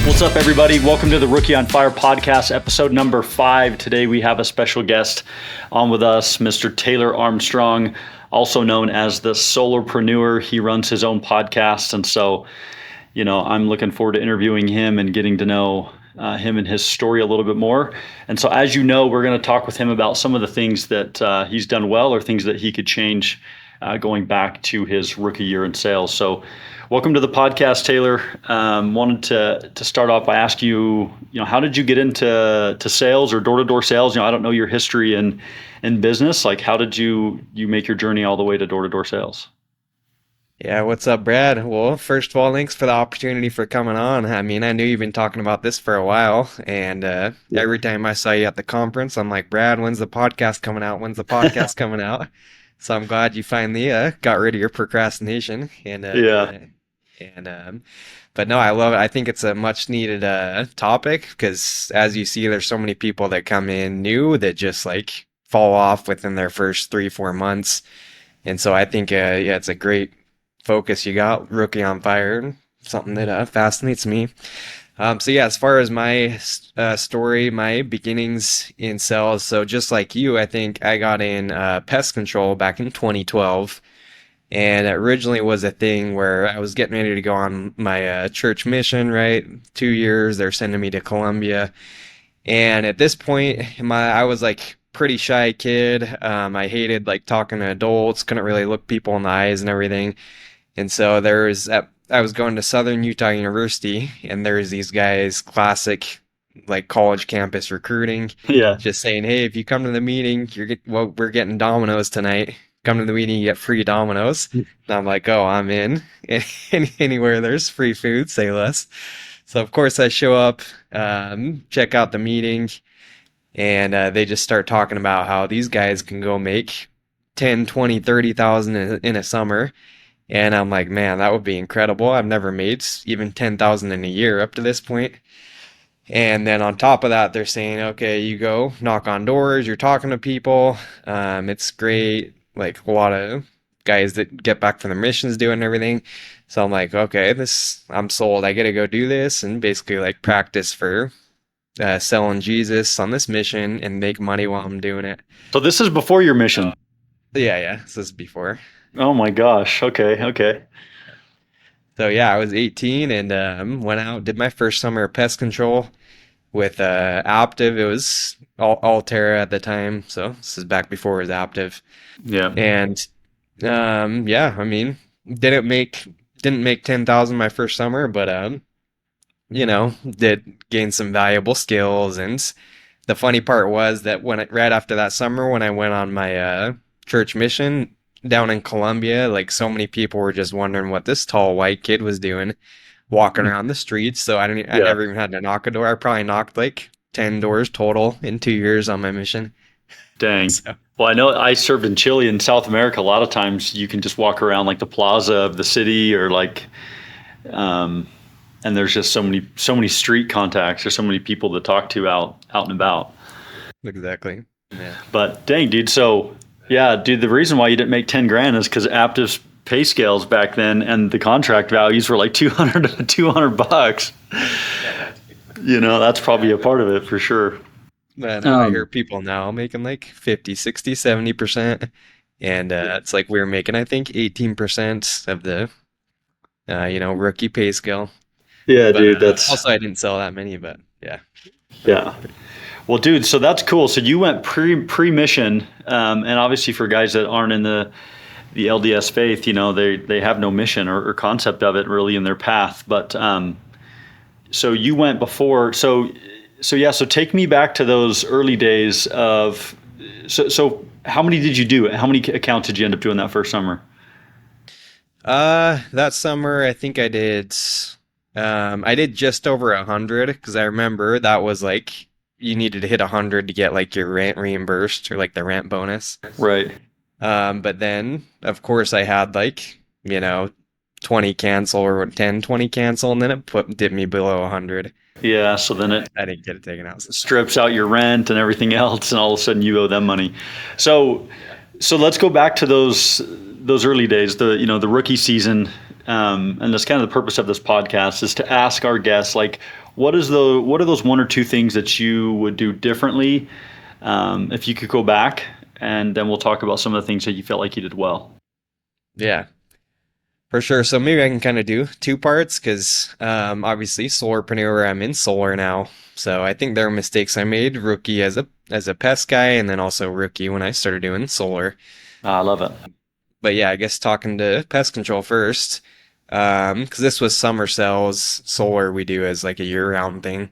What's up, everybody? Welcome to the Rookie on Fire podcast, episode number 5. Today we have a special guest on with us, Mr. Taylor Armstrong, also known as the Solarpreneur. He runs his own podcast, and so, I'm looking forward to interviewing him and getting to know him and his story a little bit more. And so, as you know, we're going to talk with him about some of the things that he's done well or things that he could change going back to his rookie year in sales. So welcome to the podcast, Taylor. Wanted to start off by asking you, how did you get into sales or door-to-door sales? I don't know your history in business. Like, how did you make your journey all the way to door-to-door sales? Yeah, what's up, Brad? Well, first of all, thanks for the opportunity for coming on. I mean, I knew you've been talking about this for a while, and every time I saw you at the conference, I'm like, Brad, when's the podcast coming out? When's the podcast coming out? So I'm glad you finally got rid of your procrastination. But no, I love it. I think it's a much needed topic because, as you see, there's so many people that come in new that just like fall off within their first 3-4 months. And so I think, it's a great focus you got, Rookie on Fire, something that fascinates me. As far as my story, my beginnings in sales, so just like you, I think I got in pest control back in 2012. And it originally was a thing where I was getting ready to go on my church mission, right? 2 years, they're sending me to Colombia. And at this point, I was like pretty shy kid. I hated like talking to adults, couldn't really look people in the eyes and everything. And so I was going to Southern Utah University, and there's these guys, classic like college campus recruiting. Yeah. Just saying, hey, if you come to the meeting, we're getting Domino's tonight. Come to the meeting, you get free Domino's. And I'm like, oh, I'm in. Anywhere there's free food, say less. So of course I show up, check out the meeting, and they just start talking about how these guys can go make 10, 20, 30,000 in a summer. And I'm like, man, that would be incredible. I've never made even 10,000 in a year up to this point. And then on top of that, they're saying, okay, you go knock on doors, you're talking to people. It's great. Like a lot of guys that get back from their missions doing everything. So I'm like, okay, I'm sold. I got to go do this and basically like practice for selling Jesus on this mission and make money while I'm doing it. So this is before your mission. Yeah. This is before. Oh my gosh. Okay. So yeah, I was 18 and went out, did my first summer of pest control with Aptiv. It was Altera at the time, so this is back before it was Aptiv. Yeah. And I mean, didn't make 10,000 my first summer, but did gain some valuable skills. And the funny part was that right after that summer, when I went on my church mission down in Colombia, like so many people were just wondering what this tall white kid was doing walking around the streets. So I never even had to knock a door. I probably knocked like 10 doors total in 2 years on my mission. Dang. So. Well, I know I served in Chile in South America. A lot of times you can just walk around like the plaza of the city or like, and there's just so many street contacts. There's so many people to talk to out and about. Exactly. Yeah. But dang, dude. So yeah, dude, the reason why you didn't make 10 grand is because Aptiv's pay scales back then and the contract values were like $200 $200. That's probably a part of it for sure. Man, I hear people now making like 50, 60, 70%. And it's like we were making, I think, 18% of the, rookie pay scale. Yeah, but, dude, that's... Also, I didn't sell that many, but yeah. Yeah. Well, dude, so that's cool. So you went pre-mission, and obviously for guys that aren't in the LDS faith, they have no mission or concept of it really in their path. But so you went before. So take me back to those early days of. So how many did you do? How many accounts did you end up doing that first summer? That summer, I think I did just over 100 because I remember that was like. You needed to hit 100 to get like your rent reimbursed or like the rent bonus. Right. But then of course I had like, 20 cancel or 10, 20 cancel, and then it dipped me below 100. Yeah. So then I didn't get it taken out. Strips out your rent and everything else. And all of a sudden you owe them money. So let's go back to those early days, the rookie season. And that's kind of the purpose of this podcast is to ask our guests, like, what are those one or two things that you would do differently if you could go back? And then we'll talk about some of the things that you felt like you did well. Yeah, for sure. So maybe I can kind of do two parts because obviously Solarpreneur, I'm in solar now. So I think there are mistakes I made rookie as a pest guy and then also rookie when I started doing solar. I love it. But yeah, I guess talking to pest control first, because this was summer cells, solar we do as like a year-round thing.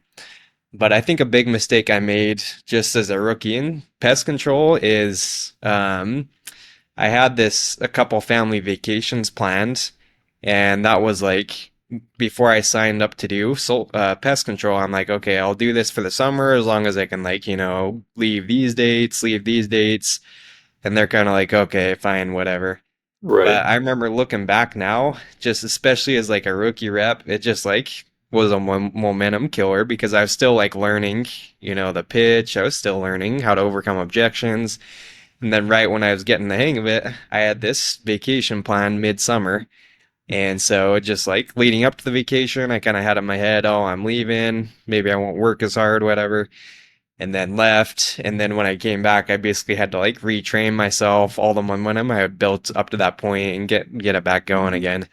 But I think a big mistake I made just as a rookie in pest control is I had a couple family vacations planned, and that was like before I signed up to do pest control. I'm like, okay, I'll do this for the summer as long as I can like, leave these dates, and they're kind of like, okay, fine, whatever. Right. But I remember looking back now, just especially as like a rookie rep, it just like was a momentum killer because I was still like learning, the pitch. I was still learning how to overcome objections. And then right when I was getting the hang of it, I had this vacation plan midsummer. And so just like leading up to the vacation, I kind of had in my head, oh, I'm leaving. Maybe I won't work as hard, whatever. And then left. And then when I came back, I basically had to like retrain myself, all the momentum I had built up to that point and get it back going again.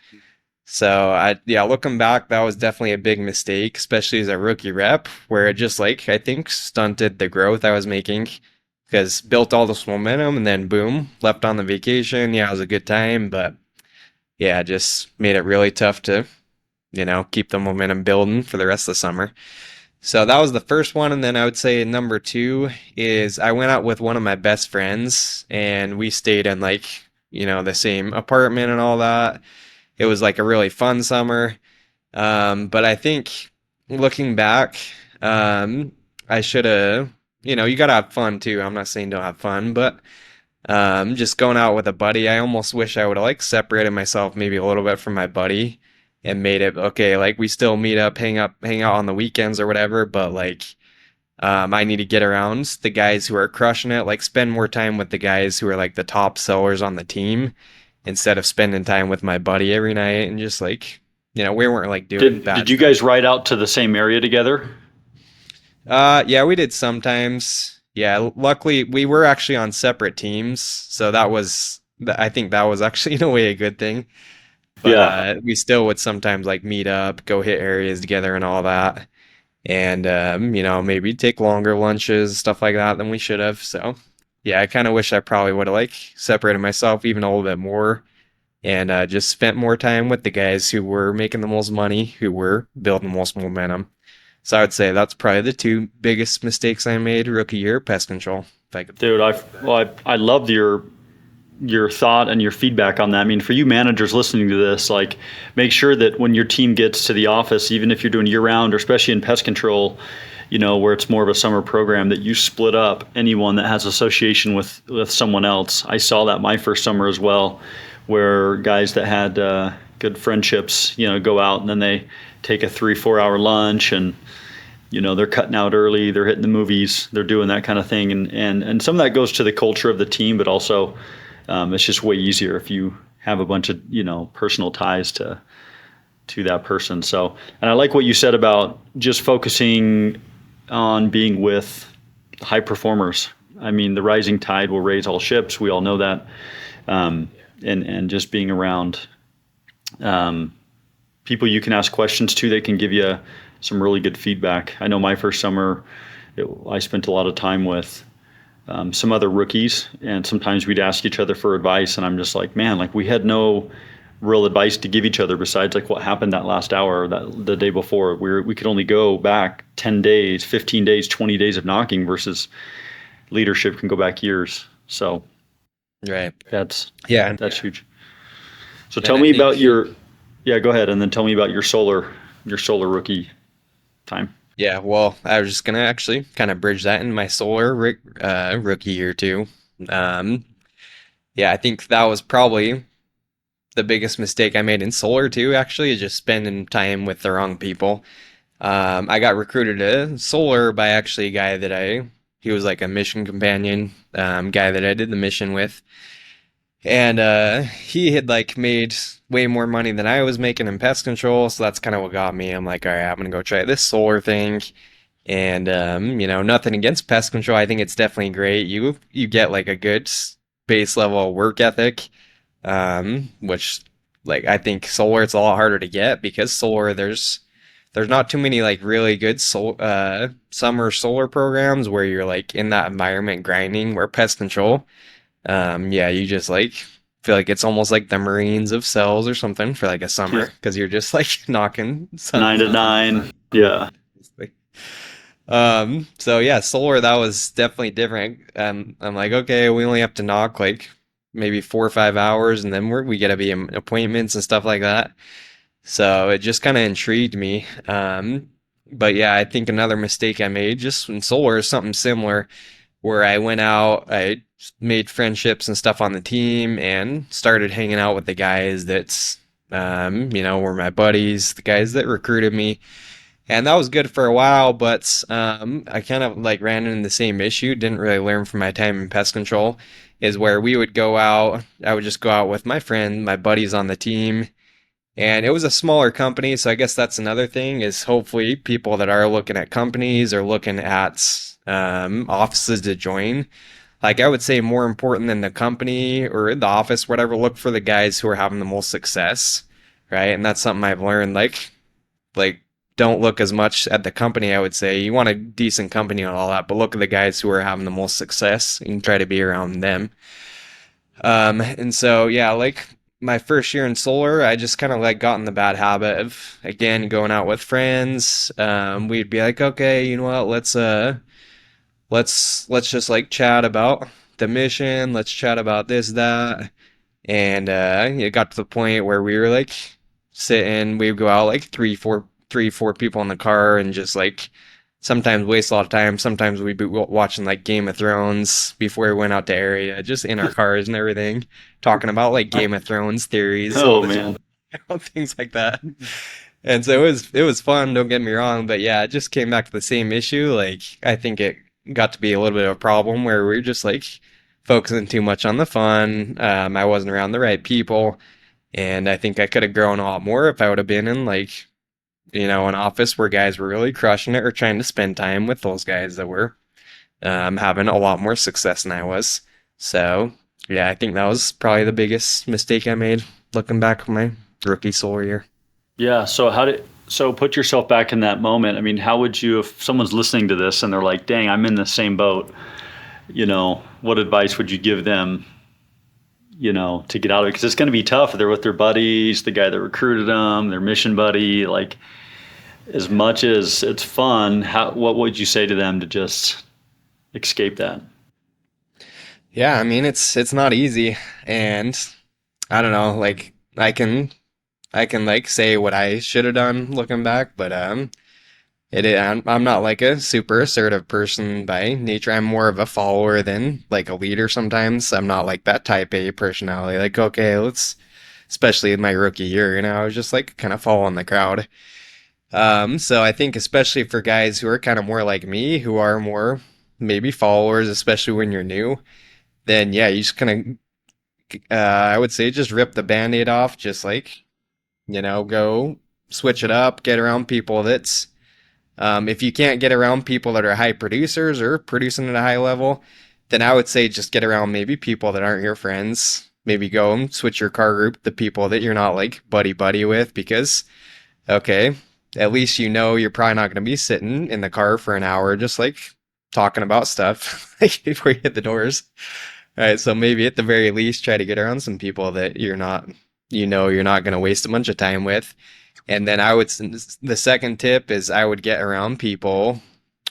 So yeah, looking back, that was definitely a big mistake, especially as a rookie rep, where it just like I think stunted the growth I was making because built all this momentum and then boom, left on the vacation. Yeah, it was a good time, but yeah, it just made it really tough to, keep the momentum building for the rest of the summer. So that was the first one, and then I would say number two is I went out with one of my best friends and we stayed in like, the same apartment and all that. It was like a really fun summer. But I think looking back, I should have, you gotta have fun too. I'm not saying don't have fun, but just going out with a buddy, I almost wish I would have like separated myself maybe a little bit from my buddy and made it okay. Like we still meet up, hang out on the weekends or whatever, but like I need to get around the guys who are crushing it, like spend more time with the guys who are like the top sellers on the team instead of spending time with my buddy every night and just like, we weren't like doing Did bad you stuff. guys ride out to the same area together? Yeah, we did sometimes. Yeah, luckily we were actually on separate teams, so I think that was actually in a way a good thing. But Yeah. we still would sometimes like meet up, go hit areas together and all that. And maybe take longer lunches, stuff like that than we should have. So yeah, I kind of wish I probably would have like separated myself even a little bit more and just spent more time with the guys who were making the most money, who were building the most momentum. So I would say that's probably the two biggest mistakes I made rookie year, pest control. If I could. Dude, I love your thought and your feedback on that. I mean, for you managers listening to this, like make sure that when your team gets to the office, even if you're doing year round or especially in pest control, where it's more of a summer program, that you split up anyone that has association with someone else. I saw that my first summer as well, where guys that had good friendships, go out and then they take a 3-4 hour lunch and they're cutting out early, they're hitting the movies, they're doing that kind of thing, and some of that goes to the culture of the team, but also it's just way easier if you have a bunch of personal ties to that person. So, and I like what you said about just focusing on being with high performers. I mean, the rising tide will raise all ships. We all know that, and just being around people you can ask questions to, they can give you some really good feedback. I know my first summer, I spent a lot of time with some other rookies, and sometimes we'd ask each other for advice, and I'm just like, man, like we had no real advice to give each other besides like what happened that last hour, that the day before. We could only go back 10 days, 15 days, 20 days of knocking versus leadership can go back years. So Right. that's Yeah. that's huge. So And tell I me about think, your yeah, go ahead, and then tell me about your solar rookie time. yeah, well, I was just gonna actually kind of bridge that in my rookie year too. Um, yeah, I think that was probably the biggest mistake I made in solar too, actually, is just spending time with the wrong people. I got recruited to solar by actually a guy he was like a mission companion, guy that I did the mission with. And he had like made way more money than I was making in pest control, so that's kind of what got me. I'm like, all right, I'm gonna go try this solar thing. And nothing against pest control. I think it's definitely great. You get like a good base level work ethic, which like I think solar it's a lot harder to get because solar there's not too many like really good summer solar programs where you're like in that environment grinding. Where pest control, yeah, you just like feel like it's almost like the Marines of cells or something for like a Yeah. summer because you're just like knocking Nine sun. to nine. Yeah. So yeah, solar that was definitely different. I'm like, okay, we only have to knock like maybe 4 or 5 hours, and then we gotta be in appointments and stuff like that. So it just kind of intrigued me. But yeah, I think another mistake I made just in solar is something similar, where I went out, I made friendships and stuff on the team, and started hanging out with the guys were my buddies, the guys that recruited me. And that was good for a while, but I kind of like ran into the same issue. Didn't really learn from my time in pest control. Is where we would go out. I would just go out with my friend, my buddies on the team, and it was a smaller company. So I guess that's another thing. Is hopefully people that are looking at companies or looking at offices to join. Like I would say, more important than the company or the office, whatever. Look for the guys who are having the most success, right? And that's something I've learned. Like don't look as much at the company, I would say. You want a decent company and all that, but look at the guys who are having the most success and try to be around them. And so yeah, like my first year in solar, I just kind of like got in the bad habit of again going out with friends. We'd be like, okay, you know what, let's just like chat about the mission, let's chat about this, that. And it got to the point where we were like sitting, we'd go out like four people in the car and just like sometimes waste a lot of time. Sometimes we'd be watching like Game of Thrones before we went out to area, just in our cars and everything, talking about like Game of Thrones theories, Oh man. things like that. And so it was fun, don't get me wrong, but yeah, it just came back to the same issue. Like I think it got to be a little bit of a problem where we were just like focusing too much on the fun. I wasn't around the right people, and I think I could have grown a lot more if I would have been in like an office where guys were really crushing it or trying to spend time with those guys that were having a lot more success than I was. So yeah, I think that was probably the biggest mistake I made looking back on my rookie solar year. Yeah. So put yourself back in that moment. I mean, how would you, if someone's listening to this and they're like, dang, I'm in the same boat, what advice would you give them, to get out of it? Because it's going to be tough. They're with their buddies, the guy that recruited them, their mission buddy. Like, as much as it's fun, what would you say to them to just escape that? Yeah, I mean it's not easy, and I don't know, like I can like say what I should have done looking back, but I'm not like a super assertive person by nature. I'm more of a follower than like a leader sometimes. I'm not like that type A personality. Like, okay, especially in my rookie year, I was just like kind of following the crowd. So I think especially for guys who are kind of more like me, who are more maybe followers, especially when you're new, then yeah, you just kind of, I would say just rip the band-aid off, just like, go switch it up, get around people if you can't get around people that are high producers or producing at a high level, then I would say just get around maybe people that aren't your friends. Maybe go and switch your car group to people that you're not like buddy buddy with because, okay, at least you're probably not going to be sitting in the car for an hour just like talking about stuff like before you hit the doors. All right, so maybe at the very least try to get around some people that you're not going to waste a bunch of time with. And then the second tip is I would get around people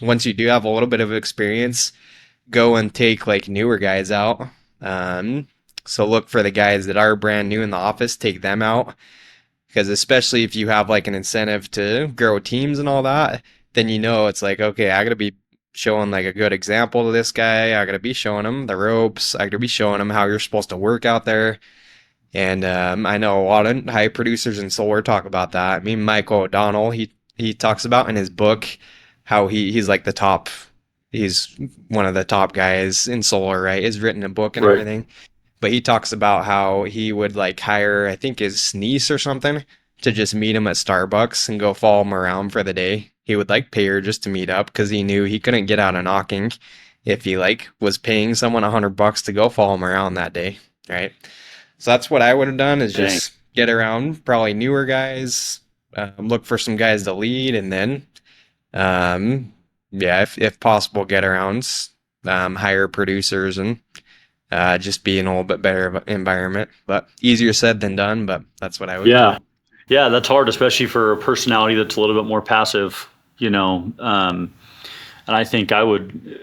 once you do have a little bit of experience, go and take like newer guys out. Um, so look for the guys that are brand new in the office, take them out because especially if you have like an incentive to grow teams and all that, then it's like, okay, I got to be showing like a good example to this guy. I got to be showing him the ropes. I got to be showing him how you're supposed to work out there. And I know a lot of high producers in solar talk about that. I mean, Michael O'Donnell, he talks about in his book how he's like the top, he's one of the top guys in solar, right? He's written a book and Right. everything. But he talks about how he would like hire, I think his niece or something, to just meet him at Starbucks and go follow him around for the day. He would like pay her just to meet up because he knew he couldn't get out of knocking if he like was paying someone $100 to go follow him around that day, right? So that's what I would have done is Dang. just get around probably newer guys, look for some guys to lead, and then um, yeah, if possible, get around, hire producers and just be in a little bit better environment. But easier said than done, but that's what I would do. Yeah. Yeah, that's hard, especially for a personality that's a little bit more passive, and I think I would,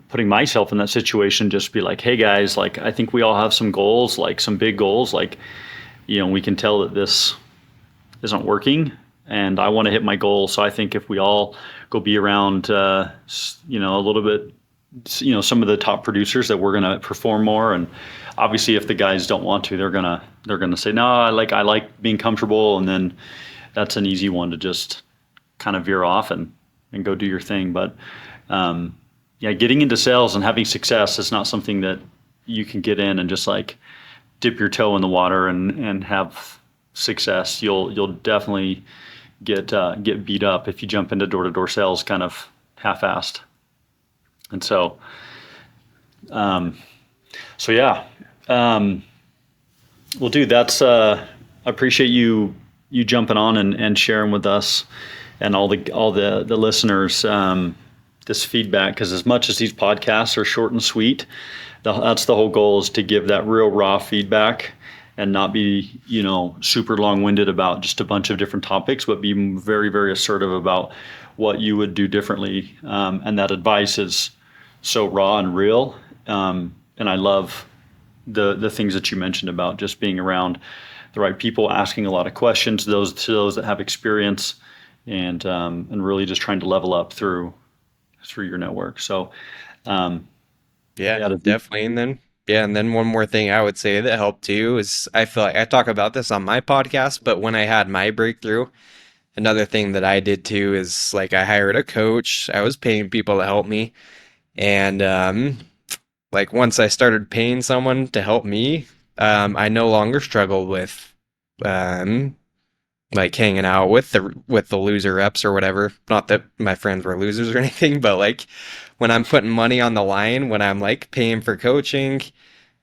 putting myself in that situation, just be like, hey guys, like, I think we all have some goals, like some big goals, like, we can tell that this isn't working and I want to hit my goal. So I think if we all go be around, a little bit, some of the top producers that we're going to perform more. And obviously if the guys don't want to, they're going to say, no, I like being comfortable. And then that's an easy one to just kind of veer off and go do your thing. But, yeah, getting into sales and having success is not something that you can get in and just like dip your toe in the water and have success. You'll definitely get beat up if you jump into door-to-door sales kind of half-assed. And so yeah. Well, dude, that's I appreciate you jumping on and sharing with us and all the listeners this feedback, because as much as these podcasts are short and sweet, that's the whole goal, is to give that real raw feedback and not be super long-winded about just a bunch of different topics, but be very, very assertive about what you would do differently. And that advice is so raw and real. And I love the things that you mentioned about just being around the right people, asking a lot of questions to those that have experience, and really just trying to level up through your network. So Yeah, yeah, definitely. And then one more thing I would say that helped too is I feel like I talk about this on my podcast, but when I had my breakthrough, another thing that I did too is like I hired a coach. I was paying people to help me. And like once I started paying someone to help me, I no longer struggled with um like hanging out with the loser reps or whatever. Not that my friends were losers or anything, but like when I'm putting money on the line, when I'm like paying for coaching,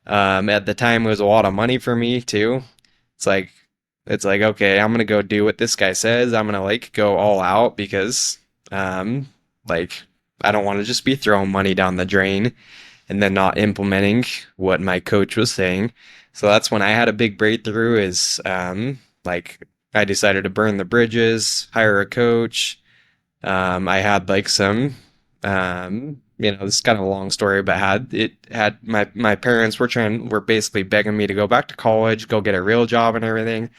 at the time it was a lot of money for me too. It's like okay, I'm gonna go do what this guy says. I'm gonna like go all out because um like I don't want to just be throwing money down the drain and then not implementing what my coach was saying. So that's when I had a big breakthrough is like I decided to burn the bridges, hire a coach. I had like some this is kind of a long story, but had my parents were basically begging me to go back to college, go get a real job and everything.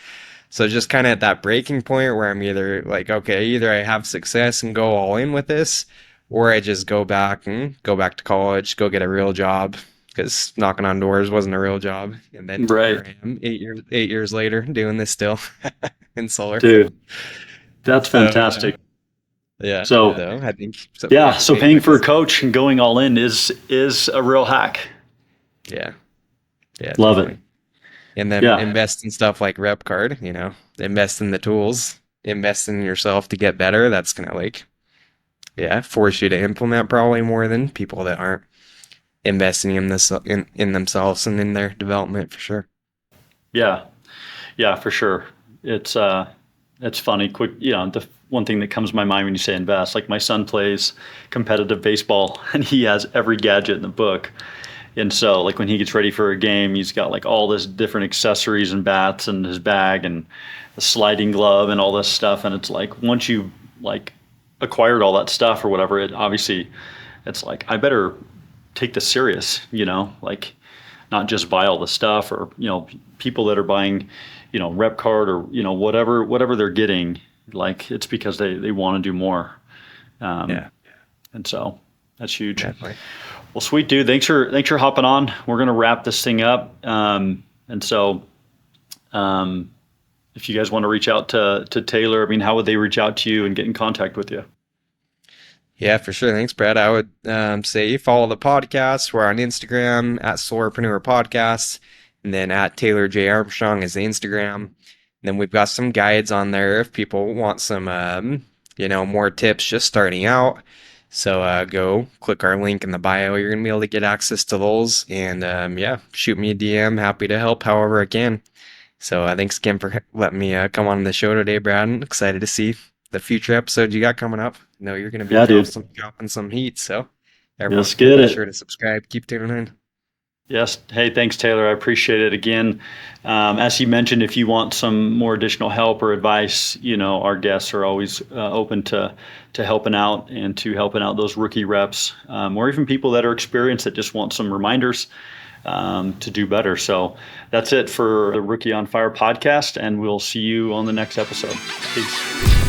So just kind of at that breaking point where I'm either like, okay, either I have success and go all in with this, or I just go back to college, go get a real job, because knocking on doors wasn't a real job. And then right, here I am, 8 years later, doing this still in solar. dude, that's So yeah, fantastic. yeah. So So I think so. yeah, Yeah, so maybe paying that for a was coach and going all in is a real hack. yeah, yeah, Love it. definitely. And then Yeah. invest in stuff like rep card. Invest in the tools, invest in yourself to get better. That's gonna like yeah, force you to implement probably more than people that aren't investing in themselves and in their development for sure. Yeah. Yeah, for sure. It's funny. Quick, the one thing that comes to my mind when you say invest, like my son plays competitive baseball and he has every gadget in the book. And so like when he gets ready for a game, he's got like all this different accessories and bats and his bag and the sliding glove and all this stuff. And it's like once you like acquired all that stuff or whatever, it obviously it's like I better take this serious, like not just buy all the stuff, or people that are buying rep card, or whatever they're getting, like it's because they want to do more. um, Yeah, and so that's huge. definitely. Well, sweet dude, thanks for hopping on. We're gonna wrap this thing up. And so um, if you guys want to reach out to Taylor, I mean, how would they reach out to you and get in contact with you? Yeah, for sure. Thanks, Brad. I would say follow the podcast. We're on Instagram at Solarpreneur Podcast, and then at Taylor J. Armstrong is the Instagram. And then we've got some guides on there if people want some, more tips just starting out. So go click our link in the bio. You're gonna be able to get access to those. And yeah, shoot me a DM. Happy to help however I can. So thanks again for letting me come on the show today, Brad. I'm excited to see the future episodes you got coming up. I know you're going to be Yeah, dude. dropping some heat, so everyone Let's get be it. sure to subscribe. Keep tuning in. Yes. Hey, thanks, Taylor. I appreciate it again. As he mentioned, if you want some more additional help or advice, our guests are always open to helping out and to helping out those rookie reps, or even people that are experienced that just want some reminders to do better. So that's it for the Rookie on Fire podcast, and we'll see you on the next episode. Peace.